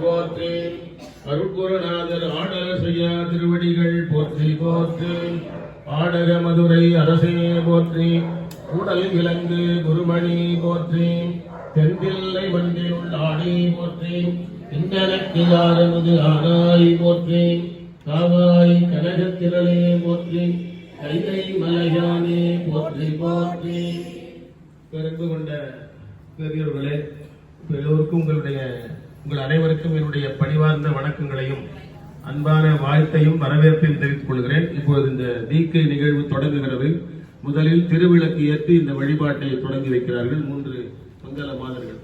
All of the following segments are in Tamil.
போற்றி. அருட்குருநாதர் ஆடல செய்யா திருவடிகள் போற்றி போற்றி. ஆடக மதுரை அரசே போற்றி. உடல் விலங்கு குருமணி போற்றி. தென்தில்லை மண்டிலுள் ஆணி போற்றி. இந்தனக்கு ஆரமுது ஆனாய் போற்றி. காவாய் கனகத்திரளே போற்றி. கைதை மலையானே போற்றி போற்றி. பெரும்பு கொண்ட பெரியவர்களே, எல்லோருக்கும் உங்கள் அனைவருக்கும் என்னுடைய பணிவார்ந்த வணக்கங்களையும் அன்பான வாழ்த்தையும் வரவேற்பையும் தெரிவித்துக் கொள்கிறேன். இப்பொழுது இந்த தீக்கை நிகழ்வு தொடங்குகிறது. முதலில் திருவிளக்கு ஏற்றி இந்த வழிபாட்டை தொடங்கி வைக்கிறார்கள் 3 மங்கள மாதர்கள்.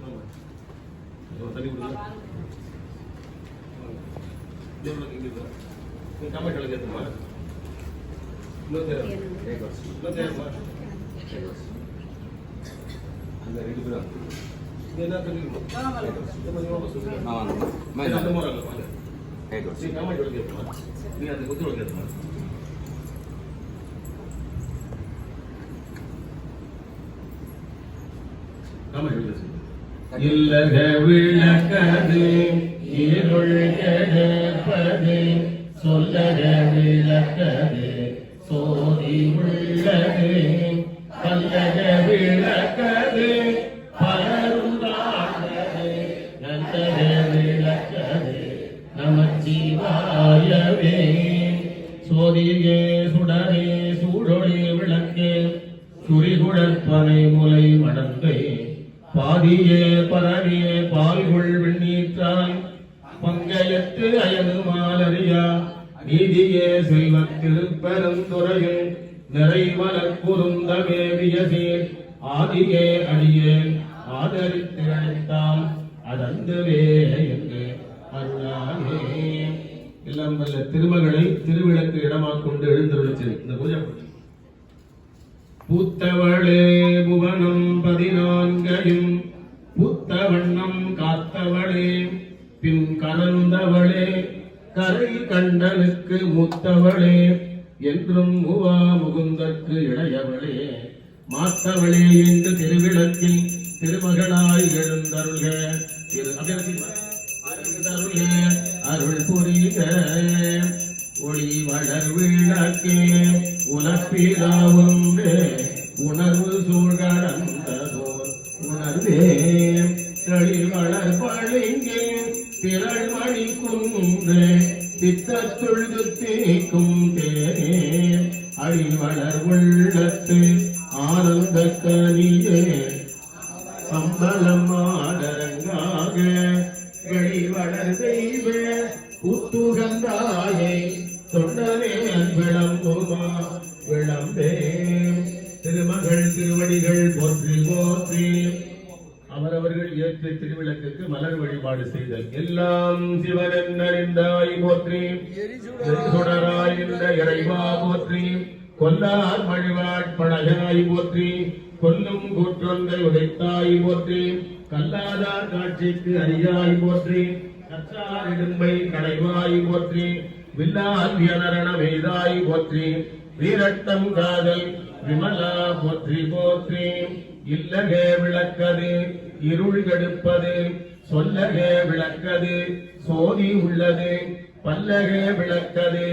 இல்லக விளக்கது இருள் கெடுப்பது சொல்லக விளக்கது சோதி உள்ளது கல்லக விளக்கது பலரும் தாழ்ந்தது நல்லக விளக்கது நமச்சிவாயவே. சோதியே சுடரே சூழொளி விளக்கே சுரிகுழற்பனை முலை மடந்தை பாதியே பரவியே பால்குள் வெண்ணீற்றான் பங்கயத்து அயது மாலரியா நீதியே செல்வத் திருப்பெருந்துறையில் நிறைமலர் குருந்த மேவியசீர் ஆதியே அடியேன் ஆதரித்து அழைத்தால் அதந்துவே என்று அருளாலே. எல்லாம் வல்ல திருமகளை திருவிளக்கு இடமாக கொண்டு எழுந்தருளிச்சு இந்த பூஜை. பூத்தவளே புவனம் 14 பூத்த வண்ணம் காத்தவளே பின் கலந்தவளே கரை கண்டனுக்கு மூத்தவளே என்றும் மூவா முகுந்தற்கு இளையவளே மாத்தவளே என்று திருவிளக்கில் திருமகளாய் எழுந்தருள்க அருள் புரிக. ஒளி வளர் விளக்கே உலப்பிலா ஒன்றே உணர்வு சூழ்கடந்ததோர் உணர்வே தளி வளர் பளிங்கே திரள் மணி குன்றே பித்தத்துள் தீக்கும் தேனே அடி வளர் உள்ளத்து ஆனந்த கனியே அம்பலம் ஆடரங்காக வெளி வளர் தெய்வ புத்துகந்தாயை தொண்டனே விளம்புமா விளம்பே. திருமகள் திருவடிகள் போற்றி போற்றி. அவரவர்கள் ஏற்ற திருவிளக்குக்கு மலர் வழிபாடு செய்தல். எல்லாம் சிவனென் அறிந்தாய் போற்றி. சுடராய் இந்த இறைவா போற்றி. கொல்லார் வழிபாட்படையாய் போற்றி. கொல்லும் கூற்றொன்றை உதைத்தாய் போற்றி. கல்லாதார் காட்சிக்கு அறியாய் போற்றி. கற்றார் இடும்பை கடைவாய் போற்றி. வில்லால் வியனரண மெய்தாய் போற்றி. வீரட்டம் காதல் விமலா போற்றி போற்றி. இல்லகே விளக்கது இருள் கெடுப்பது சொல்லகே விளக்கது சோதி உள்ளது பல்லகே விளக்கது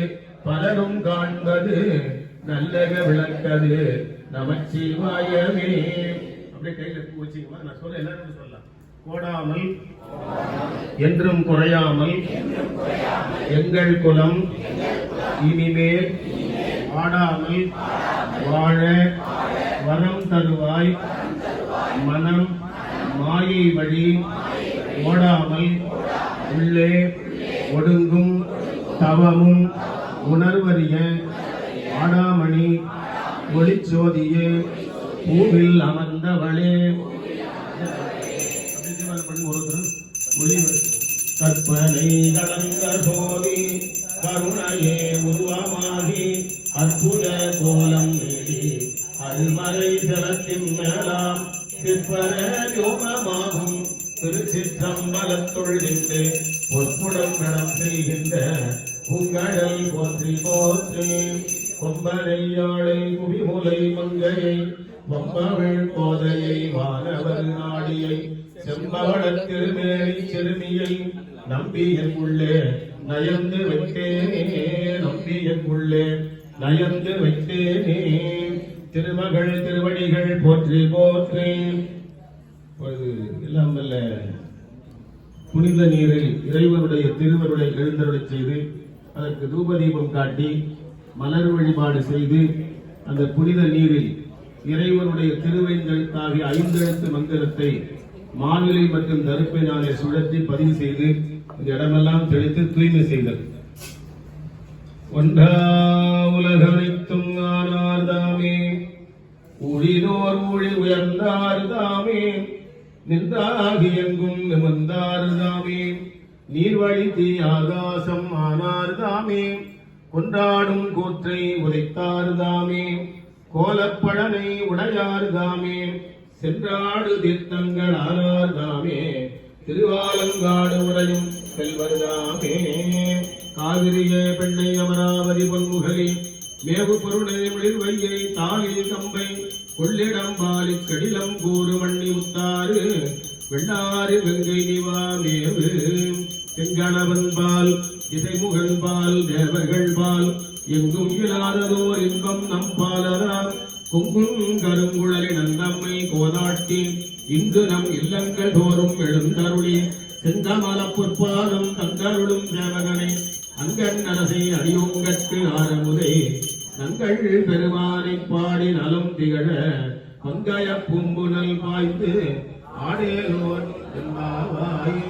பலரும் காண்பது நல்லக விளக்கது நமச்சிவாயவே. அப்படியே கையில பூ வச்சுக்கமா, நான் சொல்ல எல்லாரும் சொல்லலாம். கோடாமல் என்றும் குறையாமல் எங்கள் குலம் இனிமேல் ஆடாமல் வாழ வரம் தருவாய். மனம் மாயை வழி ஓடாமல் உள்ளே ஒடுங்கும் தவமும் உணர்வறிய ஆடாமணி ஒளிச்சோதியே பூவில் அமர்ந்தவளே. கற்பனை கலந்த சோதி கருணையே உருவமாகி அற்புத கோலம் நீடி அருமறை சிரத்தின் மேலாம் சிற்பர யோகமாகும் திருச்சிற்றம்பலத்துள் நின்று பொற்புடன் நடம் செய்கின்ற உங்கடல் போற்றி போற்றி. கொம்பனையாளை குவிமுலை மங்கையை வம்பவள் கோதையை வானவர் நாடியை செம்பவள திருமேனி சிறுமியை நம்பியற்குள்ளே நயந்து வைத்தேனே நம்பியற்குள்ளே நயந்து வைத்தேனே திருமகள் திருவடிகள் போற்றி போற்றி. எல்லாம் வல்ல புனித நீரில் இறைவனுடைய திருவருளை எழுந்தருளை செய்து அதற்கு தூபதீபம் காட்டி மலர் வழிபாடு செய்து அந்த புனித நீரில் இறைவனுடைய திருவைந்தெழுத்தாகிய 5 எழுத்து மந்திரத்தை மாவிலை மற்றும் தருப்பினாலே சுழற்றி பதிவு செய்து இந்த இடமெல்லாம் தெளித்து தூய்மை செய்தல். ஒன்றா உலகனைத்தும் ஆனார் தாமே ஊழினோர் ஊழி உயர்ந்தார் தாமே நின்றாகி எங்கும் நிமிர்ந்தார் தாமே நீர்வழி தீ ஆகாசம் ஆனார் தாமே கொண்டாடும் கூற்றை உதைத்தார் தாமே கோலப்பழனை உடையார் தாமே சென்றாடு தீர்த்தங்கள் ஆனார் தாமே திருவாலங்காடு உரையும் செல்வர் தாமே காவிரியே பெண்ணை அமராவதி பொன்முகலி மேவு பொருளை மிளிர்வையை தாளில் கம்பை கொள்ளிடம் பாலி கடிலம் கூறு மண்ணி முத்தாறு வெண்ணாறு வெங்கை நிவா மேவு செங்கணவன் பால் இசைமுகன் பால் தேவர்கள் பால் எங்கும் இல்லாததோர் இன்பம் நம் பாலரார் கொங்கும் கருங்குழலி நந்தம்மை கோதாட்டி இங்கு நம் இல்லங்கள் தோறும் எழுந்தருளி செந்தமல பொற்பாதம் தந்தருளும் சேவகனை அங்கன் அரசை அடியோங்கற்கு ஆரமுதே நங்கள் பெருமானை பாடி நலம் திகழ பங்காய பூம்புனல் பாய்ந்து ஆடேலோர் என்பாவாய்.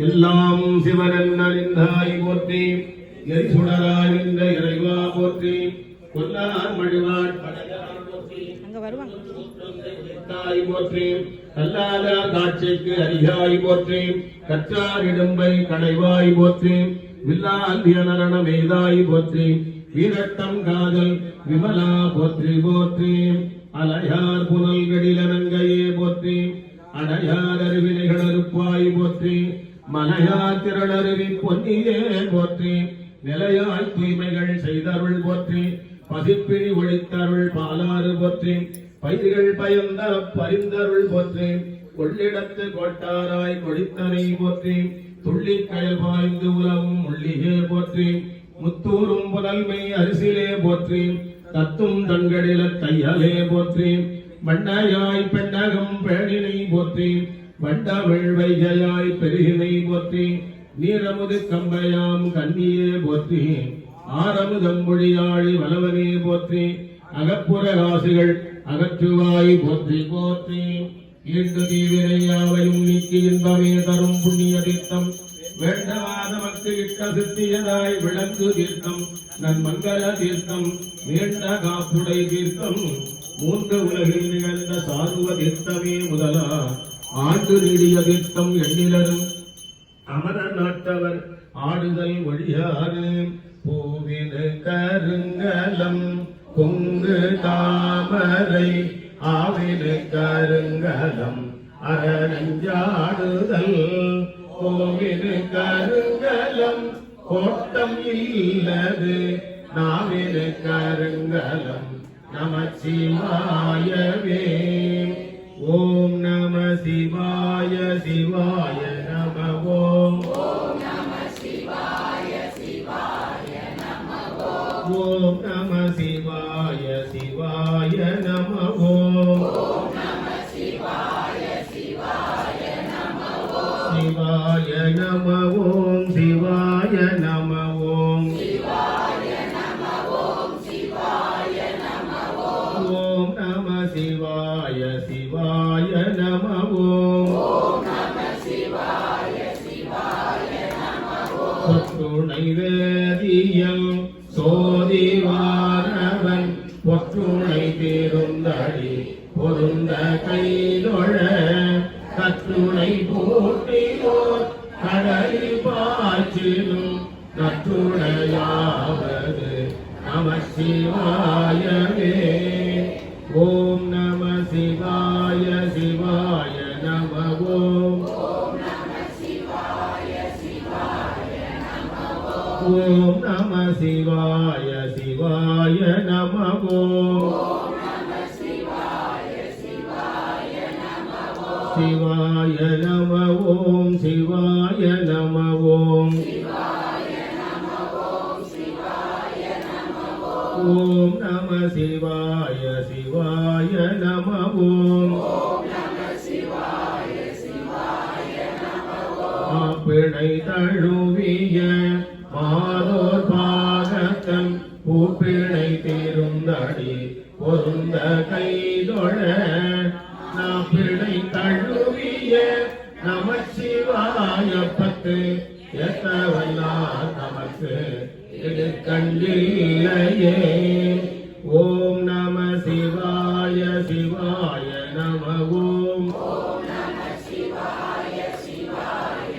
எல்லாம் சிவனன் அறிந்தாய் போற்றி எரிசுடராய் நின்ற இறைவா போற்றி கொல்லார் மழிவாட் படையார் போற்றி போற்றி கல்லாதார் காட்சிக்கு அரியாய் போற்றி கற்றார் இடும்பை கடைவாய் போற்றி வில்லால் வியனரண வேதாய் போற்றி வீரட்டம் காதல் விமலா போற்றி போற்றி அலையார் புனல் கடிலனங்கையே போற்றி அடையார் அருவினைகள் அறுப்பாய் போற்றி மலையார் திரளருவி பொன்னியே போற்றி நிலையாய் தூய்மைகள் செய்தருள் போற்றி பசிப்பிழி ஒழித்தருள் பாலாறு போற்றி பயிர்கள் பயந்த பரிந்தருள் போற்றி கொள்ளிடத்து கோட்டாராய் கொடித்தனை போற்றி துள்ளி கயல் பாய்ந்து உலவும் உள்ளியே போற்றி முத்தூரும் புனல்மை அரிசிலே போற்றி தத்தும் தன்களில தையலே போற்றி வண்ணயாய் பெண்ணகம் பேணினை போற்றி வண்டவிழ் வைகையாய் பெருகினை போற்றி நீரமுது கம்பையாம் கண்ணியே போற்றி ஆரமுதம் மொழியாழி வளவனே போற்றி அகப்புற காசுகள் அகற்றுவாய் போற்றி போற்றி ஈண்டு தீவிரையாவையும் நீக்கி இன்பமே தரும் புண்ணிய தீர்த்தம் வேண்டவாதமக்கு இட்ட சித்தியதாய் விளங்கு தீர்த்தம் நன்மங்கல தீர்த்தம் வேண்ட காப்புடை தீர்த்தம் 3 உலகில் நிகழ்ந்த சார்வ தீர்த்தமே முதலா ஆண்டு நீடிய தீர்த்தம் எண்ணிலரும் அமர நாட்டவர் ஆடுதல் ஒழியாறு பூவினு கருங்கலம் பொங்கு தாமரை ஆவினு கருங்கலம் அரணஞ்சாடுதல் கோவினு கருங்கலம் கோட்டம் இல்லது நாவினு கருங்கலம் நமசிவாயவே. ஓம் நம சிவாய சிவாய நம ஓம் நம சிவாய சிவாய நம ஓம் நம சிவாய சிவாய நம ஓம் நம சிவாய சிவாய நம சிவாய நம ஓம் சிவாய நம ஓம் சிவாய நம ஓம் சிவாய நம ஓம் நம சிவாய சிவாய நம ஓம் நம சிவாய சிவாய நம பொற்றுணை வேதியம் சோதிவாரவன் பொற்றுணை திருந்தடி பொருந்த கைதொழ கற்றுணை போட்டியோர் கடலில் பாய்ச்சிலும் நற்றுணையாவது நம சிவாயவே. ஓம் நம சிவாய சிவாய நம ஓம் நம சிவாய சிவாய நம ஓம் நம சிவாய சிவாய நம ஓம் நம சிவாய சிவாய நம சிவாய நம ஓம் சிவாய நம ஓம் ஓம் நம சிவாய சிவாய நம ஓம் மாப்பிணை தழுவிய மாதோர் பாகத்தன் பூப்பிணை தீருந்தடி பொருந்த கைதொழ நாப்பிணை தழுவிய நமச்சிவாய பத்து எத்தவல்லார் நமக்கு இது கண்டில்லையே ஓம் நம சிவாய சிவாய நம ஓம் ஓம் நம சிவாய சிவாய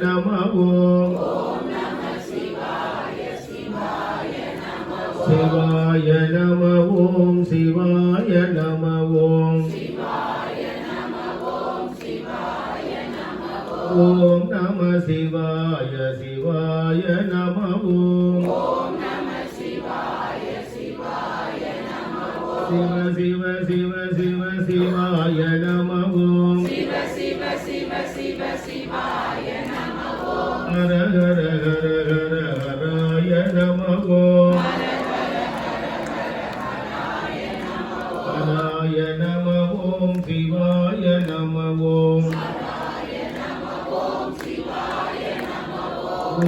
நம ஓம் சிவாய நம ஓம் சிவாய நம ஓம் ஓம் நம சிவாய சிவாய நம ஓம் சிவ சிவ சிவ சிவ சிவாய நம ஓம் ஹர ஹர ஹர ஹர ஹராய நம ஓம் ஹராய நம ஓம் சிவாய நம ஓம்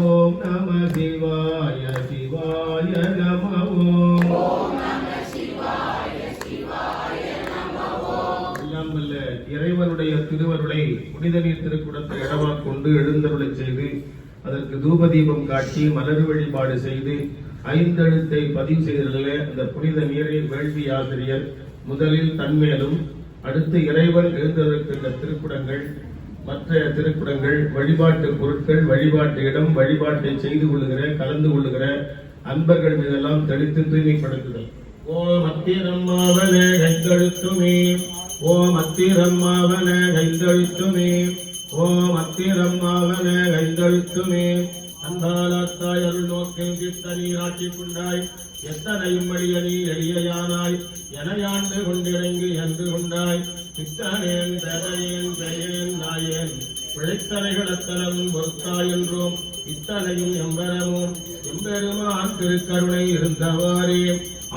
ஓம் நம சிவாய சிவாய நம ஓம் எல்லாம் வல்ல இறைவனுடைய திருவருளை புனித நீர் திருக்குடத்தை இடமாக் கொண்டு எழுந்தருளை செய்து அதற்கு தூபதீபம் காட்டி மலர் வழிபாடு செய்து ஐந்தெழுத்தை பதிவு செய்துள்ள அந்த புனித நீரில் வேள்வி ஆசிரியர் முதலில் தன்மேலும் அடுத்து இறைவன் எழுந்ததற்கின்ற திருக்குடங்கள் மற்ற திருக்குடங்கள் வழிபாட்டு பொருட்கள் வழிபாட்டு இடம் வழிபாட்டை செய்து கொள்ளுகிற கலந்து கொள்ளுகிற அன்பர்கள் மீதெல்லாம் தெளித்து தூய்மைப்படுத்துதல் ஓம் அத்திரம்மாவன கைந்தழுத்துமே ஓம் அத்திரம்மாவன கைந்தழுத்துமே ஓம் அத்திரம்மாவன கைந்தழுத்துமே அன்பாலாத்தாய் அருள் நோக்கில் திட்ட நீராட்டிக் கொண்டாய் எத்தனையும் வழிய நீ எளியானாய் எனையாண்டு கொண்டிறங்கி என்று கொண்டாய் சித்தனேன் தகையேன் பெயேன் நாயேன் பிழைத்தனைகளத்தனம் பொறுத்தாய் என்றோம் இத்தனையும் எம்பெறமும் எம்பெருமான் திருக்கருணை இருந்தவாறே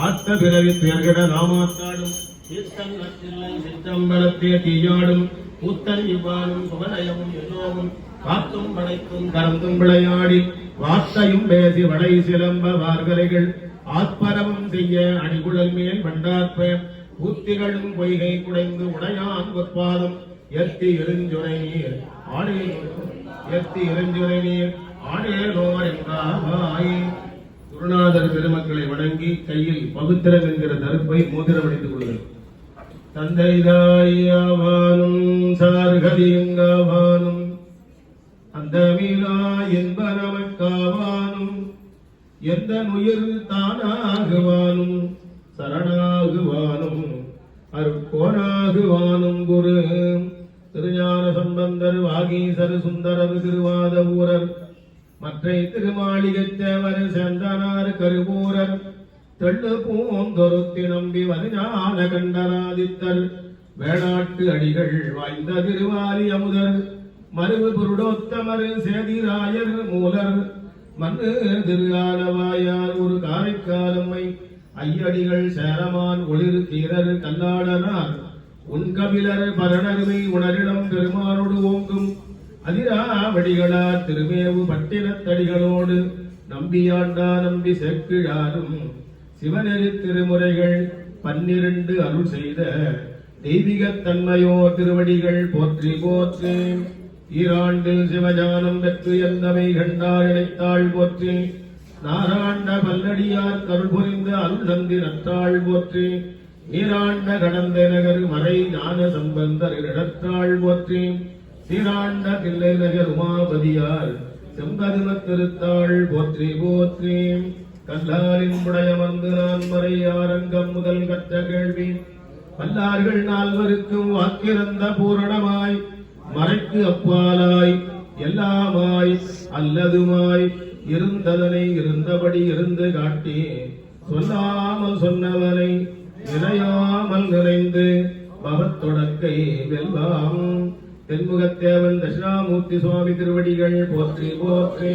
ஆத்த பிறவி பெயர்கிட நாமாத்தாடும் தீர்த்தம் நற்றில்லை சிற்றம்பலத்தே தீயாடும் கூத்தன் இவ்வாறும் புகழயமும் எல்லோரும் காத்தும் படைத்தும் கறந்தும் விளையாடி வார்த்தையும் பேசி வடை சிலம்ப வார்கலைகள் ஆத்பரமும் செய்ய அடிகுழல் மேல் வண்டார்ப்ப ஊத்திகளும் பொய்கை குடைந்து உடையான் பொற்பாதம் எத்தி எரிஞ்சுரை நீர் ஆடேலோர் என்றாய். குருநாதர் பெருமக்களை வணங்கி கையில் பகுத்திரம் என்கிற தருப்பை மோதிரம் அணிந்து கொள்ளுங்கள். தந்தைதாயாவானும் சார்கதியங்காவானும் அந்த மீளா என்ப நமக்காவானும் எந்த உயிர் தானாகுவானும் சரணாகுவானும் அருட்கோனாகுவானும் குரு திருஞான சம்பந்தர் வாகீசர் சுந்தரர் திருவாத ஊரர் மற்றை திருமாளிகைத் தேவர் செந்தனார் கருவூரர் தெள்ளு பூந்தொருத்தி நம்பி வதுஞான கண்டராதித்தர் வேளாட்டு அடிகள் வாய்ந்த திருவாரி அமுதர் மருவு புருடோத்தமர் சேதிராயர் மூலர் மண்ணு திருஆலவாயார் ஒரு காரைக்காலம்மை ஐயடிகள் சேரமான் ஒளிர் தீரர் கல்லாடனார் உன்கபிலர் பரணருமை உணரிடம் பெருமானோடு ஓங்கும் அதிராவடிகளார் திருமேவு பட்டினத்தடிகளோடு நம்பியாண்டா நம்பி செக்கிழாரும் சிவநெறி திருமுறைகள் 12 அருள் செய்த தெய்வீகத் தன்மையோ திருவடிகள் போற்றி போற்றி. ஈராண்டு சிவஞானம் பெற்று எந்தமை கண்டார் இணைத்தாள் போற்றி. நாராண்ட பல்லடியார் கருள் புரிந்த அருள் நந்தி நற்றாள் போற்றி. நீராண்ட கடந்த நகர் மறை ஞான சம்பந்தர் இடற்றாள் போற்றி. சீராண்ட தில்லை நகர் உமாபதியார் செம்பதும திருத்தாள் போற்றி போற்றி. கல்லாலின் புடையமர்ந்து நான் மறை ஆரங்கம் முதல் கற்ற கேள்வி பல்லார்கள் நால்வருக்கும் வாக்கிறந்த பூரணமாய் மறைக்கு அப்பாலாய் எல்லாமாய் அல்லதுமாய் இருந்ததனை இருந்தபடி இருந்து காட்டி சொல்லாமல் சொன்னவனை நிறையாமல் நிறைந்து பவத்தொடக்கை வெல்வாம். தென்முகத்தேவன் தட்சிணாமூர்த்தி சுவாமி திருவடிகள் போற்றி போற்றி.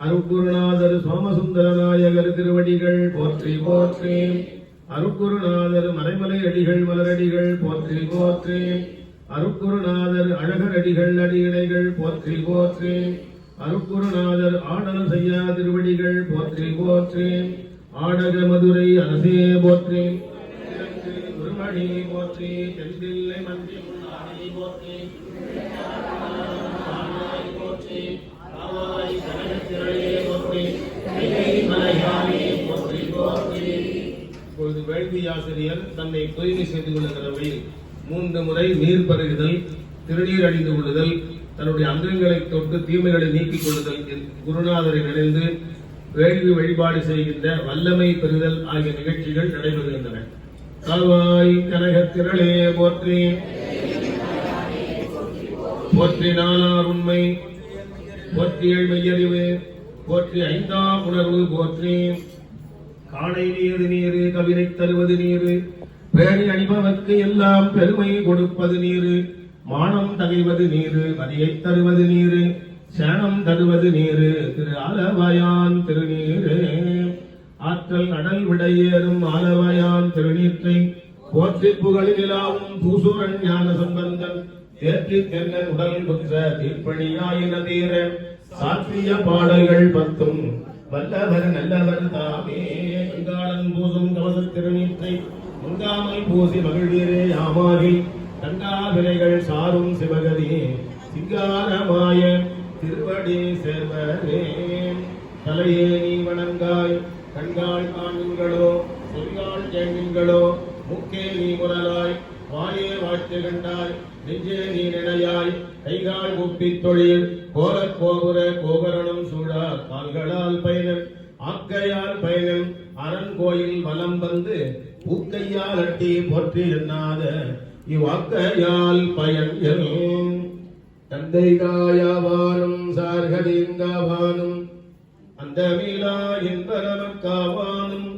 அருட்குருநாதர் சோமசுந்தர நாயகர் திருவடிகள் போற்றி போற்றி. அருட்குருநாதர் மறைமலை அடிகள் மலரடிகள் போற்றி போற்றி. அருட்குருநாதர் அழகர் அடிகள் அடியினைகள் போற்றி போற்றி. அருட்குருநாதர் ஆடல் செய்யா திருவடிகள் போற்றி போற்றி. ஆடக மதுரை அரசே போற்றி. குருமணி போற்றி. தென்தில்லை மன்றி போற்றி. போற்றி. இப்பொழுது வேள்வி ஆசிரியர் தன்னை தூய்மை செய்து கொள்ளுகிறவையில் 3 முறை நீர் பருகுதல், திருநீர் அணிந்து கொள்ளுதல், தன்னுடைய அங்கங்களை தொட்டு தீமைகளை நீக்கிக் கொள்ளுதல், குருநாதரை நினைந்து வேள்வி வழிபாடு செய்கின்ற வல்லமை பெறுதல் ஆகிய நிகழ்ச்சிகள் நடைபெறுகின்றன. காவாய் கனகத்திரளே போற்றி. போற்றி நாளார் உண்மை போற்றி. ஏழ்மையறிவு போற்றி. 5ஆம் உணர்வு போற்றி. காணை நீர் நீரு கவினை தருவது நீரு. பேணி அணிபவர்க்கு எல்லாம் பெருமை கொடுப்பது நீரு. மானம் தகைவது நீரு. மதியை தருவது நீரு. சேனம் தருவது நீரு. திரு ஆலவாயான் திருநீரு. ஆற்றல் அடல் விடையேறும் ஆலவாயான் திருநீற்றை போற்றி புகழிலாவும் பூசூரன் ஞான சம்பந்தன் தேற்றி தென்னன் உடல் புற்ற தீர்ப்பணியாயின தீர சாற்றிய பாடல்கள் 10 வல்லவர் நல்லவர் தாமே. கங்காளன் பூசும் கவச திருநீற்றை முங்காமை பூசி மகிழ்வீரே யாமாகி கங்கா விலைகள் சாரும் சிவகதி சிங்காரமாய திருவடி சேர்வரே. தலையே நீ வணங்காய் கண்காள் காண்களோ செவிகாள் கேள்விகளோ முக்கே நீ முரலாய் வாயே வாழ்த்து கண்டாய் நெஞ்சே நீ நினையாய் கைகால் முப்பித் தொழில் கோலக் கோபுர கோபரணம் சூழா கால்களால் பயணம் ஆக்கையால் பயணம் அரண் கோயில் வலம் வந்து பூக்கையால் அட்டி போற்றி எண்ணாத இவ்வாக்கையால் பயன் தந்தை காயாவானும் சார்கதீங்காவானும் அந்த மீளா என்பரமக்காவானும்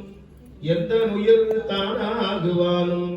எந்த உயிர் தானாகுவானும்